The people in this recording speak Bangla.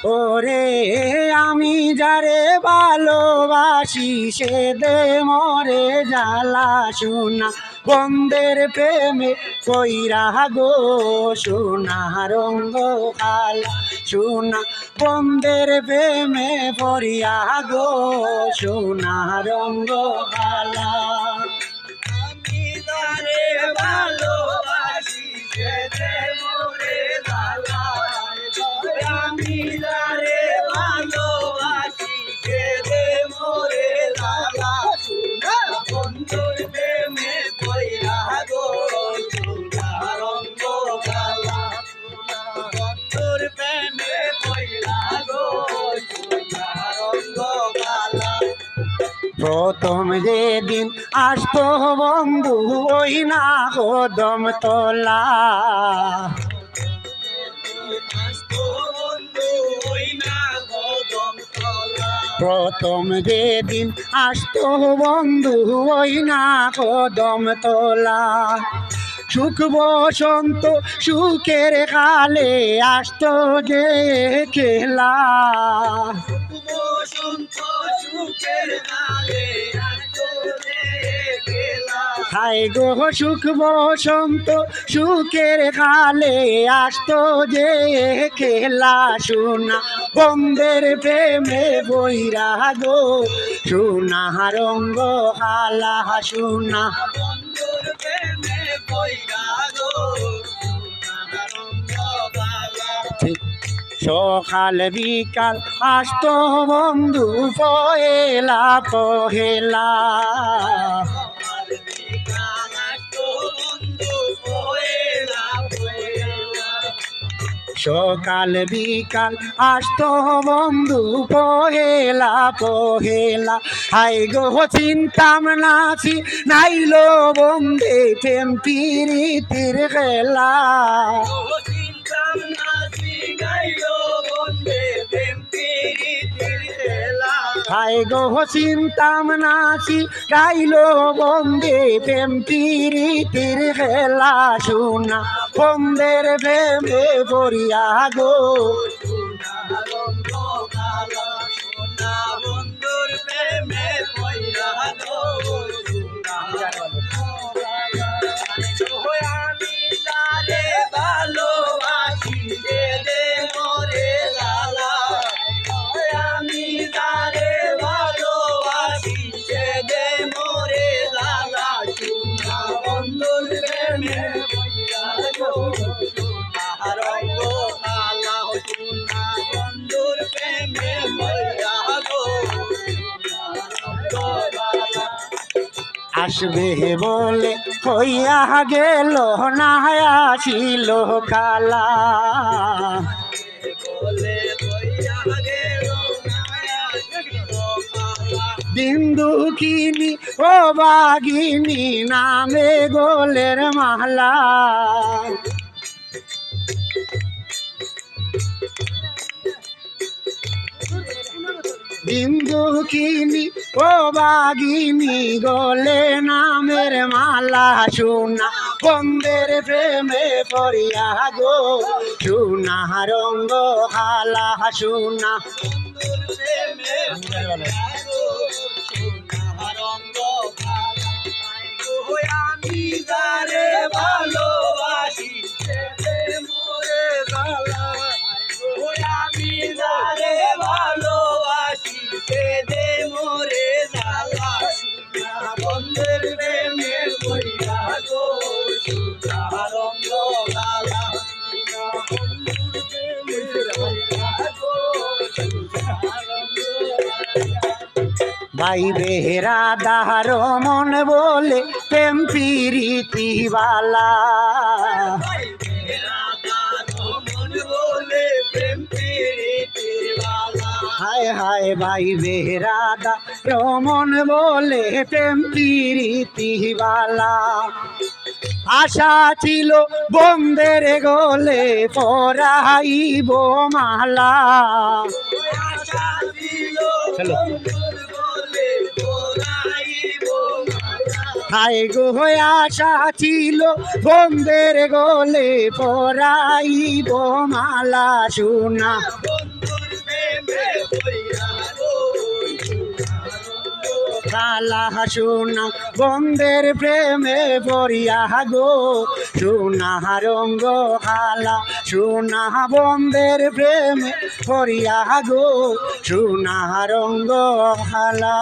ওরে আমি যারে ভালোবাসি সে দে মরে জ্বালা সোনা বন্ধের প্রেমে কইরা গো সোনা রঙ্গ কালা সোনা বন্ধের প্রেমে পড়িয়া গো সোনা রঙ্গ কালা আমি তারে ভালোবাসি সে দে মরে জ্বালা আমি তারে ভালোবাসি সে দে মরে জ্বালা বন্ধুর প্রেমে পইরা গো সোনা রঙ্গ কালা বন্ধুর প্রেমে পইরা গো সোনা রঙ্গ কালা প্রথম যেদিন আসতো বন্ধু ওই না কদম তোলা প্রথম যেদিন আসতো বন্ধু ওই না কদম তোলা সুখ বসন্ত সুখের কালে আসতো যে খেলা হায় গো সুখ বসন্ত সুখের কালে আসতো যে খেলা সোনা বন্ধের প্রেমে বইরা গো সোনা রঙ্গ কালা সোনা সকাল বিকাল আসতো বন্ধু পহেলা পহেলা সকাল বিকাল আসতো বন্ধু পহেলা পহেলা হাই গো চিন্তাম নাচি নাইলো বন্ধে প্রেম প্রীতির খেলা হাই গো চিন্তাম নাচি গাইলো বন্ধে প্রেম প্রীতির খেলা সোনা বন্ধের প্রেমে পড়িয়া গো বন্ধুর প্রেমে পইরা গো আমি তারে ভালোবাসি সে দে মরে জ্বালা আমি তারে ভালোবাসি সে দে মরে জ্বালা সোনা বন্ধুর প্রেমে পইরা গো সোনা রঙ্গ কালা সোনা বন্ধুর প্রেমে পইরা গো আসবে বলে হইয়া গেল না আসিল কালা বিন্দু কিনি ও বাগিনী নামে গোলের মালা বিন্দু কিনি ও বাগিনী গোলে নামের মালা সোনা বন্ধের প্রেমে পড়িয়া গো সোনা রঙ্গ কালা সোনা আমি তারে ভালোবাসি মোরে জ্বালা আমি তারে ভালোবাসি দে মোরে জ্বালা বন্ধের প্রেমে পইরা গো সোনা রঙ্গ কালা বন্ধুর প্রেমে পইরা গো সোনা রঙ্গ ভাই বেহরা দাহার মন বলে প্রেম প্রীতিবালা হায় হায় ভাই বেহরা রমন বলে প্রেম প্রীতিবালা আশা ছিল বন্ধের গোলে পরাইব মালা হায় গো আশা ছিল বন্ধের গোলে পরাইব মালা সোনা খালা সোনা বন্ধের প্রেমে পড়িয়া গো সোনা রঙ্গ খালা সোনা বন্ধের প্রেমে পড়িয়া গো সোনা রঙ্গ খালা।